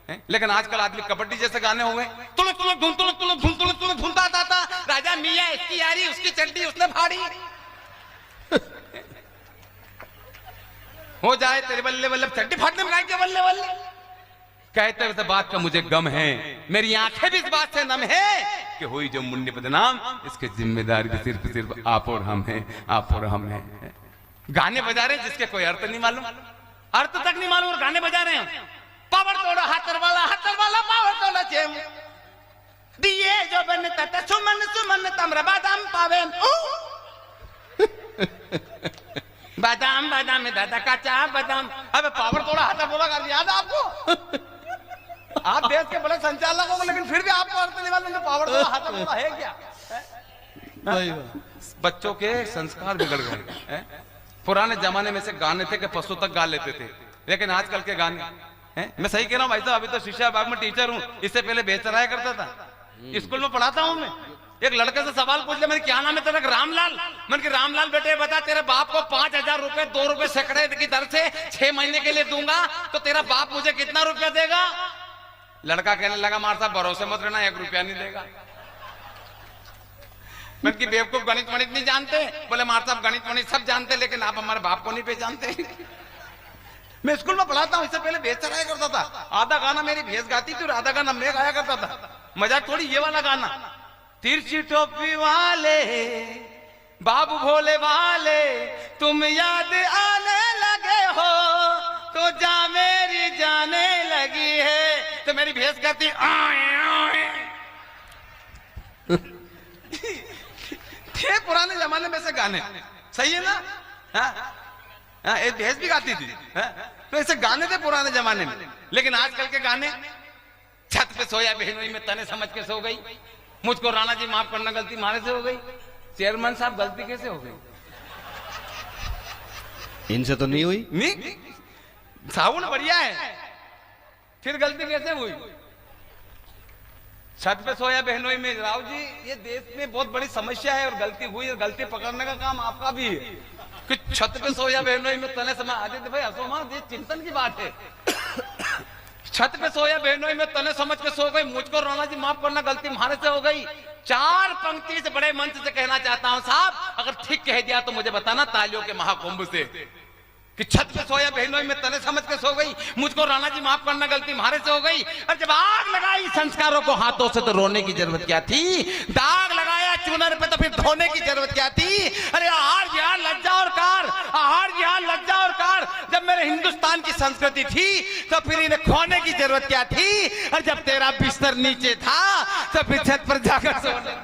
लेकिन आजकल आदमी कबड्डी जैसे गाने हो गए, तुलक तुलक धुन तुलक तुलक धुन तुलक तुलक धुनता आता राजा मियां इसकी यारी उसकी चड्डी उसने फाड़ी। हो जाए तेरे बल्ले बल्ले चड्डी फाटने में क्या बल्ले बल्ले कहते हुए बात का मुझे गम है, मेरी आंखें भी इस बात से नम है कि हुई जो मुन्नी बदनाम इसकी जिम्मेदारी तो सिर्फ आप और हम हैं, आप और हम हैं। गाने बजा रहे जिसके कोई अर्थ नहीं मालूम, अर्थ तक नहीं मालूम और गाने बजा रहे हैं। पावर तोड़ा हाथर वाला पावर तोड़ा चेम दिए जो बनता था सुमन सुमन तमरा बादाम पावे बादाम बादाम में दादा काचा बादाम। अबे पावर तोड़ा हाथर बोला कर याद आपको? आप देश के बड़े संचालक हो लेकिन फिर भी आपको अर्थ नहीं मालूम पावर तोड़ा हाथर बोला है क्या? बच्चों के संस्कार बिगड़ गए। पुराने जमाने में से गाने थे कि पशु तक गा लेते थे, लेकिन आजकल के गाने हैं। मैं सही कह रहा हूँ भाई साहब, अभी तो शिक्षा विभाग में टीचर हूँ, इससे पहले बेच रहा करता था, स्कूल में पढ़ाता हूँ मैं। एक लड़के से सवाल पूछ लिया, मैंने क्या नाम है तेरा? रामलाल। मैंने कि रामलाल बेटे बता तेरे बाप को 5,000 रुपए 2 रुपए सैकड़े की दर से 6 महीने के लिए दूंगा तो तेरा बाप मुझे कितना रुपया देगा? लड़का कहने लगा मार साहब भरोसे मत रहना, 1 रुपया नहीं देगा। मैंने कि बेवकूफ गणित वणित नहीं जानते? बोले मार साहब गणित वणित सब जानते लेकिन आप हमारे बाप को नहीं पहचानते। मैं स्कूल में पढ़ाता हूँ, इससे पहले भेज चढ़ाया करता था। आधा गाना मेरी भेज गाती थी और आधा गाना मैं गाया करता था। मजाक थोड़ी ये वाला गाना, तिरछी टोपी वाले बाबू भोले वाले तुम याद आने लगे हो तो जा मेरी जाने लगी है, तो मेरी भेज गाती थे पुराने जमाने में से गाने। सही है ना? हाँ, एक भेज भी गाती थी। तो ऐसे गाने थे पुराने जमाने में, लेकिन आजकल के गाने छत पे सोया बहनोई में तने समझ के सो गई, मुझको राणा जी माफ करना गलती मारे से हो गई। चेयरमैन साहब गलती कैसे हो गई? इनसे तो नहीं हुई। नहीं, साउंड बढ़िया है, फिर गलती कैसे हुई? छत पे सोया बहनोई में। राव जी ये देश में बहुत बड़ी समस्या है और गलती हुई और गलती पकड़ने का काम आपका भी है कि छत पे सोया बहनोई में तने समय। आदित्य भाई हंसो मत, ये चिंतन की बात है। छत पे सोया बहनोई में तने समझ के सो गई, मुझको राणा जी माफ करना गलती हमारे से हो गई। 4 पंक्ति से बड़े मंच से कहना चाहता हूं साहब, अगर ठीक कह दिया तो मुझे बताना तालियों के महाकुंभ से कि छत पे सोया बहनोई में तने समझ के सो गई, मुझको राणा जी माफ करना गलती हमारे से हो गई। और जब आग लगाई संस्कारों को हाथों से तो रोने की जरूरत क्या थी? दाग लगाया चूनर पे तो फिर धोने की जरूरत क्या थी? अरे आहार जिहार लज्जा और कार, आहार जिहार लज्जा और कार। जब मेरे हिंदुस्तान की संस्कृति थी तो फिर इन्हें खोने की जरूरत क्या थी? और जब तेरा बिस्तर नीचे था तो फिर छत पर जाकर सोने